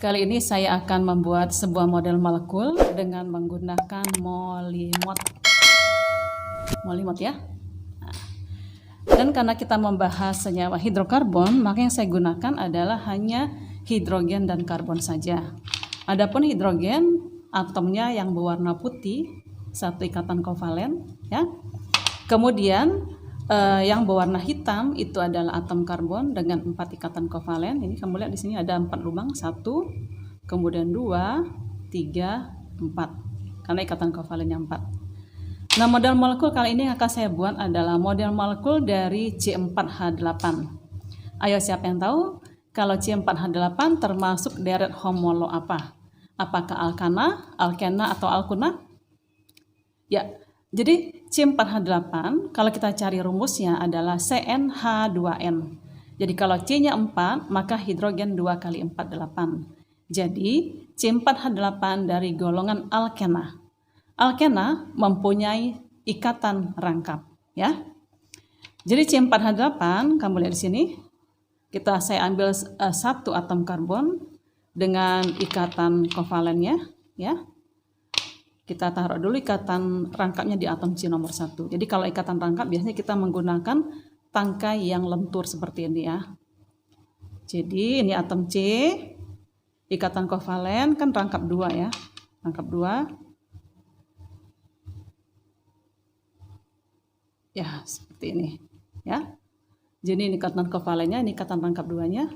Kali ini saya akan membuat sebuah model molekul dengan menggunakan molimot. Molimot ya. Dan karena kita membahas senyawa hidrokarbon, maka yang saya gunakan adalah hanya hidrogen dan karbon saja. Adapun hidrogen, atomnya yang berwarna putih, satu ikatan kovalen ya. Kemudian yang berwarna hitam itu adalah atom karbon dengan 4 ikatan kovalen. Ini kamu lihat di sini ada 4 lubang, 1, kemudian 2, 3, 4. Karena ikatan kovalennya 4. Nah, model molekul kali ini yang akan saya buat adalah model molekul dari C4H8. Ayo, siapa yang tahu kalau C4H8 termasuk deret homolog apa? Apakah alkana, alkena, atau alkuna? Ya. Jadi C4H8 kalau kita cari rumusnya adalah CnH2n. Jadi kalau C-nya 4 maka hidrogen 2 kali 4 8. Jadi C4H8 dari golongan alkena. Alkena mempunyai ikatan rangkap ya. Jadi C4H8 kamu lihat di sini. Saya ambil satu atom karbon dengan ikatan kovalennya ya. Kita taruh dulu ikatan rangkapnya di atom C nomor 1. Jadi kalau ikatan rangkap biasanya kita menggunakan tangkai yang lentur seperti ini ya. Jadi ini atom C, ikatan kovalen kan rangkap 2 ya. Rangkap 2. Ya, seperti ini ya. Jadi ini ikatan kovalennya, ini ikatan rangkap 2-nya.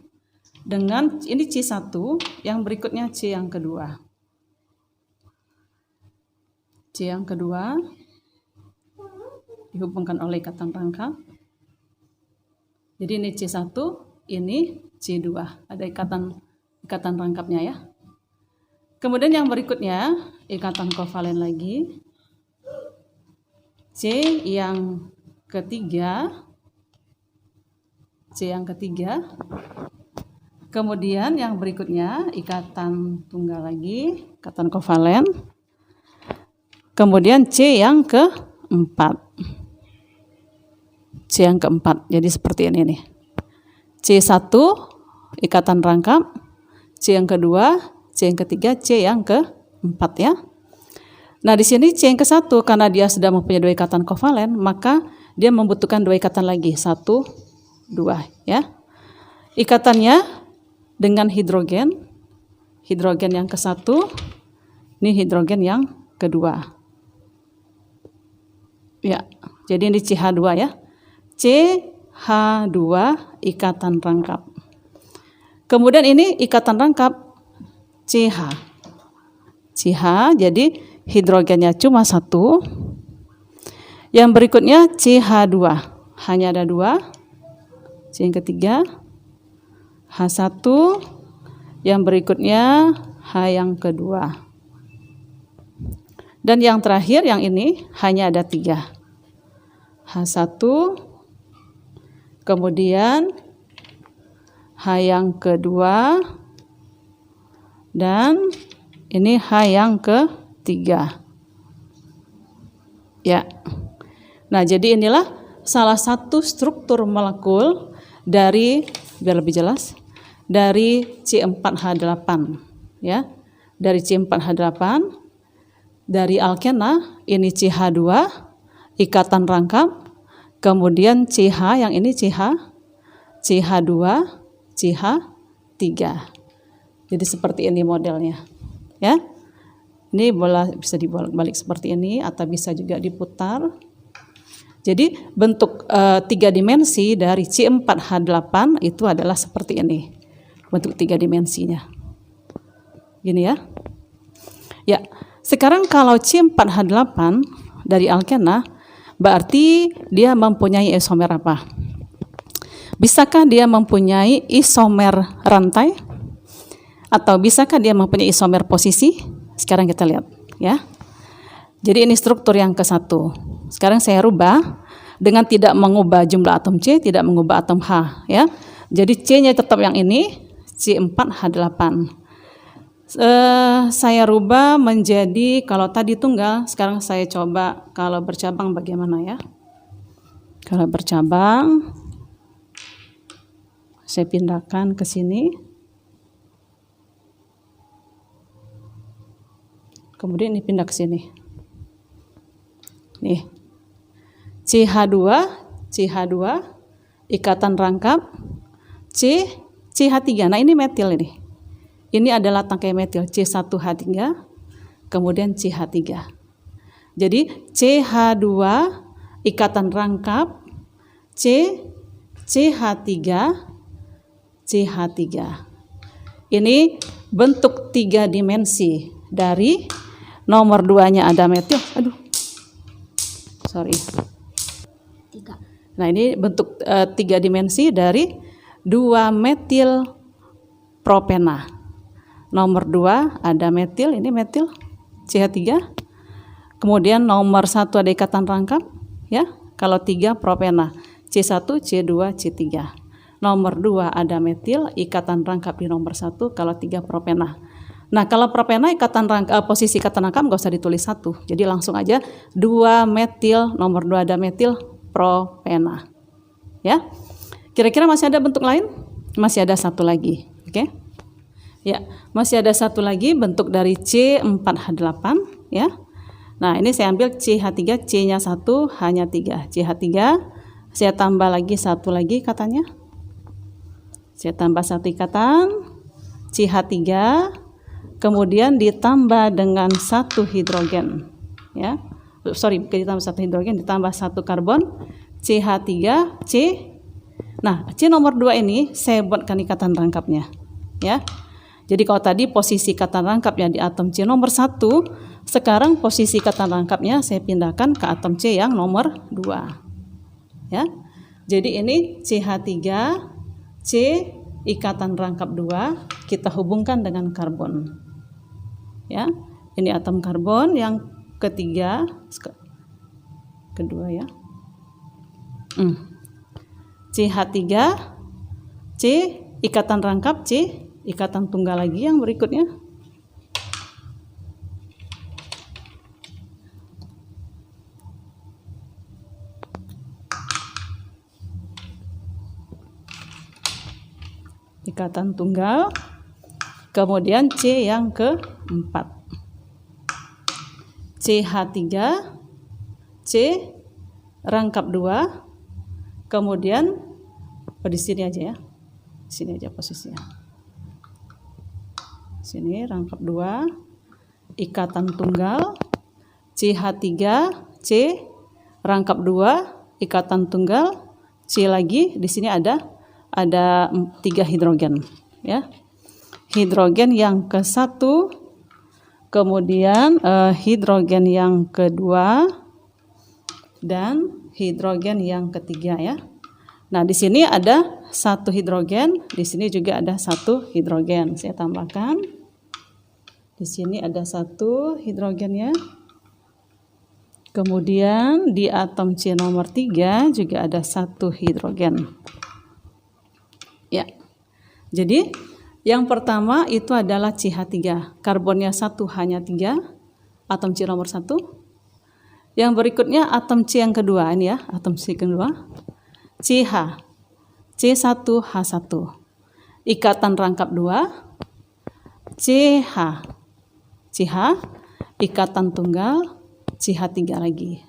Dengan ini C1, yang berikutnya C yang kedua. C yang kedua dihubungkan oleh ikatan rangkap. Jadi ini C1, ini C2. Ada ikatan rangkapnya ya. Kemudian yang berikutnya ikatan kovalen lagi. C yang ketiga. C yang ketiga. Kemudian yang berikutnya ikatan tunggal lagi, ikatan kovalen. Kemudian C yang keempat. C yang keempat. Jadi seperti ini nih. C1 ikatan rangkap, C yang kedua, C yang ketiga, C yang keempat ya. Nah, di sini C yang ke-1 karena dia sudah mempunyai 2 ikatan kovalen, maka dia membutuhkan 2 ikatan lagi, 1, 2 ya. Ikatannya dengan hidrogen. Hidrogen yang ke-1, ini hidrogen yang kedua. Ya, jadi ini CH2 ya. CH2 ikatan rangkap. Kemudian ini ikatan rangkap CH. CH, jadi hidrogennya cuma 1. Yang berikutnya CH2. Hanya ada 2. C yang ketiga. H1. Yang berikutnya H yang kedua. Dan yang terakhir yang ini hanya ada 3. H1, kemudian H yang kedua, dan ini H yang ketiga. Ya. Nah, jadi inilah salah satu struktur molekul dari, biar lebih jelas, dari C4H8 ya. Dari C4H8 dari alkena ini CH2 ikatan rangkap, kemudian CH yang ini CH, CH2, CH3. Jadi seperti ini modelnya ya. Ini bisa dibalik seperti ini atau bisa juga diputar. Jadi bentuk 3 dimensi dari C4H8 itu adalah seperti ini. Bentuk 3 dimensinya. Gini ya. Ya, sekarang kalau C4H8 dari alkena berarti dia mempunyai isomer apa? Bisakah dia mempunyai isomer rantai? Atau bisakah dia mempunyai isomer posisi? Sekarang kita lihat ya. Jadi ini struktur yang ke-1. Sekarang saya rubah dengan tidak mengubah jumlah atom C, tidak mengubah atom H ya. Jadi C-nya tetap yang ini, C4H8. Saya rubah menjadi, kalau tadi tunggal, sekarang saya coba kalau bercabang bagaimana ya. Kalau bercabang, saya pindahkan ke sini. Kemudian ini pindah ke sini. Nih. CH2 ikatan rangkap CH3. Nah, ini metil ini. Ini adalah tangkai metil C1H3 kemudian CH3. Jadi CH2 ikatan rangkap CH3. Ini bentuk 3 dimensi dari nomor 2-nya ada metil. Nah, ini bentuk 3 dimensi dari 2 metil propena. Nomor 2 ada metil, ini metil CH3. Kemudian nomor 1 ada ikatan rangkap, ya. Kalau 3 propena, C1, C2, C3. Nomor 2 ada metil, ikatan rangkap di nomor 1, kalau 3 propena. Nah, kalau propena posisi ikatan rangkap nggak usah ditulis 1. Jadi langsung aja 2 metil, nomor 2 ada metil propena. Ya. Kira-kira masih ada bentuk lain? Masih ada satu lagi. Oke. Ya, masih ada satu lagi bentuk dari C4H8, ya. Nah, ini saya ambil CH3, C-nya 1, H-nya 3. CH3, saya tambah lagi satu lagi katanya. Saya tambah satu ikatan CH3, kemudian ditambah dengan 1 hidrogen, ya. Ditambah 1 hidrogen, ditambah 1 karbon, CH3, C. Nah, C nomor 2 ini saya buatkan ikatan rangkapnya, ya. Jadi kalau tadi posisi ikatan rangkapnya di atom C nomor 1, sekarang posisi ikatan rangkapnya saya pindahkan ke atom C yang nomor 2. Ya. Jadi ini CH3, C ikatan rangkap 2 kita hubungkan dengan karbon. Ya. Ini atom karbon yang kedua ya. CH3, C ikatan rangkap, C ikatan tunggal lagi yang berikutnya. Ikatan tunggal, kemudian C yang keempat. CH3, C rangkap 2, kemudian di sini aja ya. Sini aja posisinya. Sini rangkap 2, ikatan tunggal, CH3, C rangkap 2, ikatan tunggal, C lagi, di sini ada 3 hidrogen, ya. Hidrogen yang ke-1, kemudian hidrogen yang kedua, dan hidrogen yang ketiga, ya. Nah, di sini ada 1 hidrogen, di sini juga ada 1 hidrogen. Saya tambahkan. Di sini ada 1 hidrogennya. Kemudian di atom C nomor 3 juga ada 1 hidrogen. Ya. Jadi yang pertama itu adalah CH3. Karbonnya 1, H-nya 3. Atom C nomor 1. Yang berikutnya atom C yang kedua ini ya, atom C kedua. CH, C1H1, ikatan rangkap 2, CH, ikatan tunggal, CH3 lagi.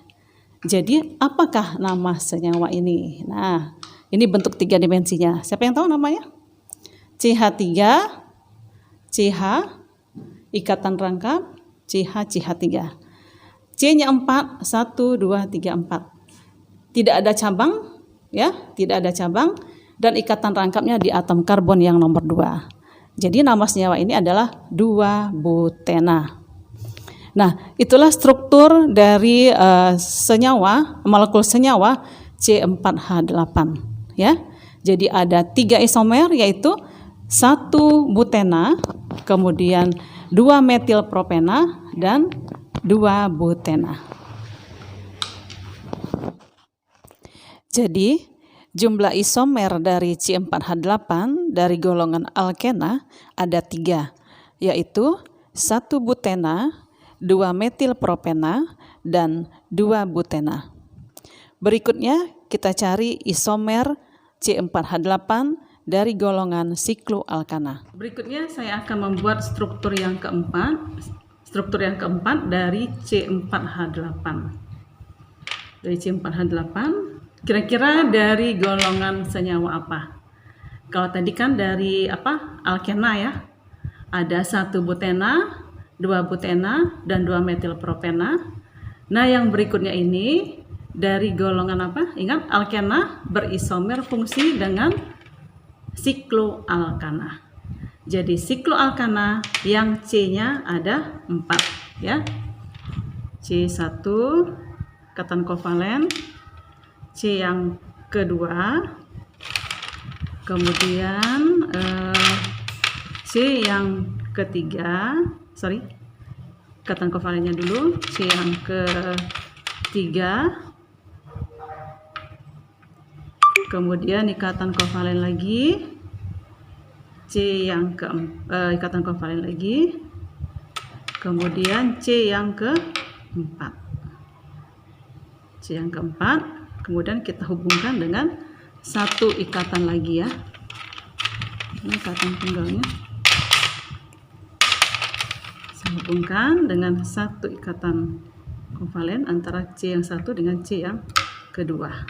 Jadi apakah nama senyawa ini? Nah, ini bentuk 3 dimensinya. Siapa yang tahu namanya? CH3, CH, ikatan rangkap, CH3. C-nya 4, 1, 2, 3, 4. Tidak ada cabang. Ya, tidak ada cabang dan ikatan rangkapnya di atom karbon yang nomor 2. Jadi nama senyawa ini adalah 2-butena. Nah, itulah struktur dari molekul senyawa C4H8, ya. Jadi ada 3 isomer yaitu 1 butena, kemudian 2 metilpropena dan 2 butena. Jadi, jumlah isomer dari C4H8 dari golongan alkena ada 3, yaitu 1 butena, 2 metilpropena, dan 2 butena. Berikutnya, kita cari isomer C4H8 dari golongan sikloalkana. Berikutnya, saya akan membuat struktur yang keempat. struktur yang keempat dari C4H8. Dari C4H8, kira-kira dari golongan senyawa apa? Kalau tadi kan dari alkena ya. Ada 1 butena, 2 butena, dan 2 metilpropena. Nah, yang berikutnya ini dari golongan apa? Ingat, alkena berisomer fungsi dengan sikloalkana. Jadi sikloalkana yang C-nya ada 4 ya. C1 ikatan kovalen, C yang kedua, kemudian C yang ketiga, ikatan kovalennya dulu, C yang ketiga, kemudian ikatan kovalen lagi, C yang ikatan kovalen lagi, kemudian C yang keempat, kemudian kita hubungkan dengan 1 ikatan lagi ya. Ini ikatan tunggalnya. Saya hubungkan dengan 1 ikatan kovalen antara C yang satu dengan C yang kedua.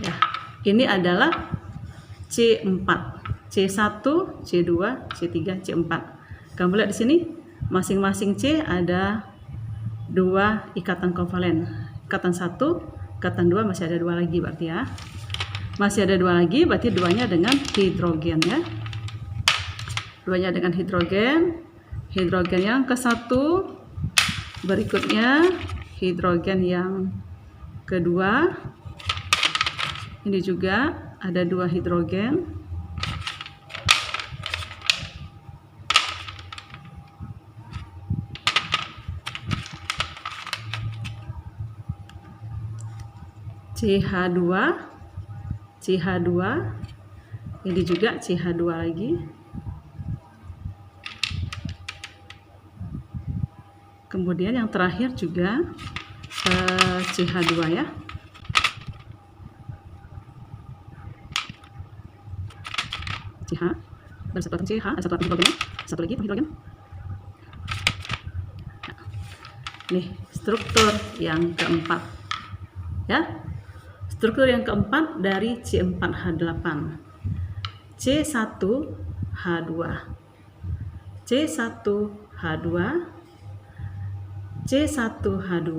Ya, ini adalah C4, C1, C2, C3, C4. Kamu lihat di sini, masing-masing C ada 2 ikatan kovalen. Ikatan 1, ikatan 2 masih ada 2 lagi berarti ya. Masih ada 2 lagi, berarti 2-nya dengan hidrogen ya. 2-nya dengan hidrogen. Hidrogen yang ke-1, berikutnya hidrogen yang kedua, ini juga ada 2 hidrogen, CH2, CH2, ini juga CH2 lagi, kemudian yang terakhir juga CH2 ya. CH, dan satu atom CH, ada 1 atom hidrogen, 1 lagi hidrogen. Nih, struktur yang keempat ya. Struktur yang keempat dari C4H8. C1H2, C1H2, C1H2,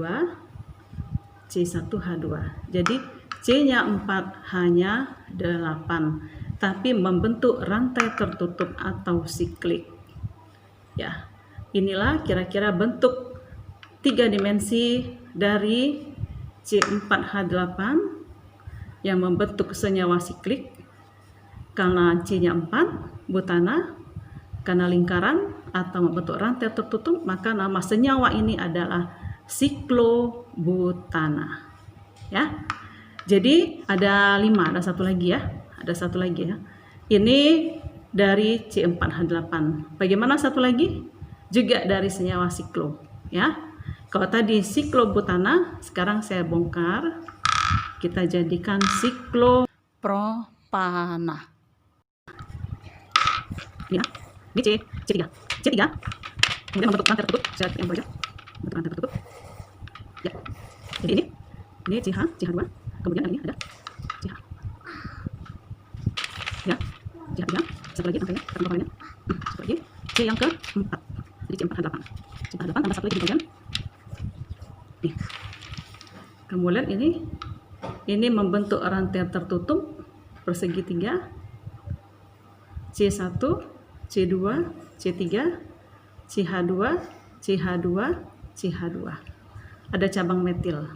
C1H2. Jadi C-nya 4, H-nya 8, tapi membentuk rantai tertutup atau siklik. Ya, inilah kira-kira bentuk 3 dimensi dari C4H8 yang membentuk senyawa siklik. Karena C-nya 4, butana, karena lingkaran atau membentuk rantai tertutup, maka nama senyawa ini adalah siklobutana. Ya. Jadi ada 5, ada 1 lagi ya. Ada 1 lagi ya. Ini dari C4H8. Bagaimana 1 lagi? Juga dari senyawa siklo, ya. Kalau tadi siklobutana, sekarang saya bongkar. Kita jadikan siklopropana. Ini ya. Ini C3. Kemudian membentuk rantai tertutup. Saya yang aja. Bentuk rantai tertutup. Ya. Jadi ini CH2. Kemudian ini ada CH. Ya. CH3. 1 lagi angkanya, kata kovalennya. 1 lagi. C yang keempat. Jadi C4H8. C4H8 tambah 1 lagi hidrogen. Nih. Kemudian ini membentuk rantai tertutup persegi 3. C1, C2, C3, CH2, CH2, CH2. Ada cabang metil.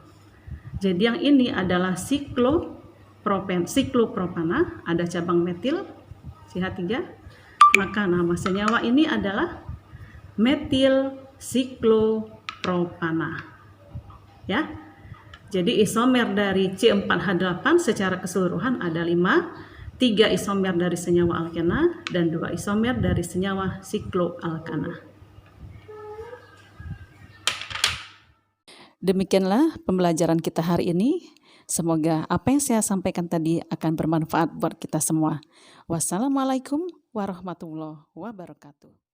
Jadi yang ini adalah siklopropana, ada cabang metil CH3. Maka nama senyawa ini adalah metil siklopropana. Ya. Jadi isomer dari C4H8 secara keseluruhan ada 5, 3 isomer dari senyawa alkena dan 2 isomer dari senyawa sikloalkana. Demikianlah pembelajaran kita hari ini. Semoga apa yang saya sampaikan tadi akan bermanfaat buat kita semua. Wassalamualaikum warahmatullahi wabarakatuh.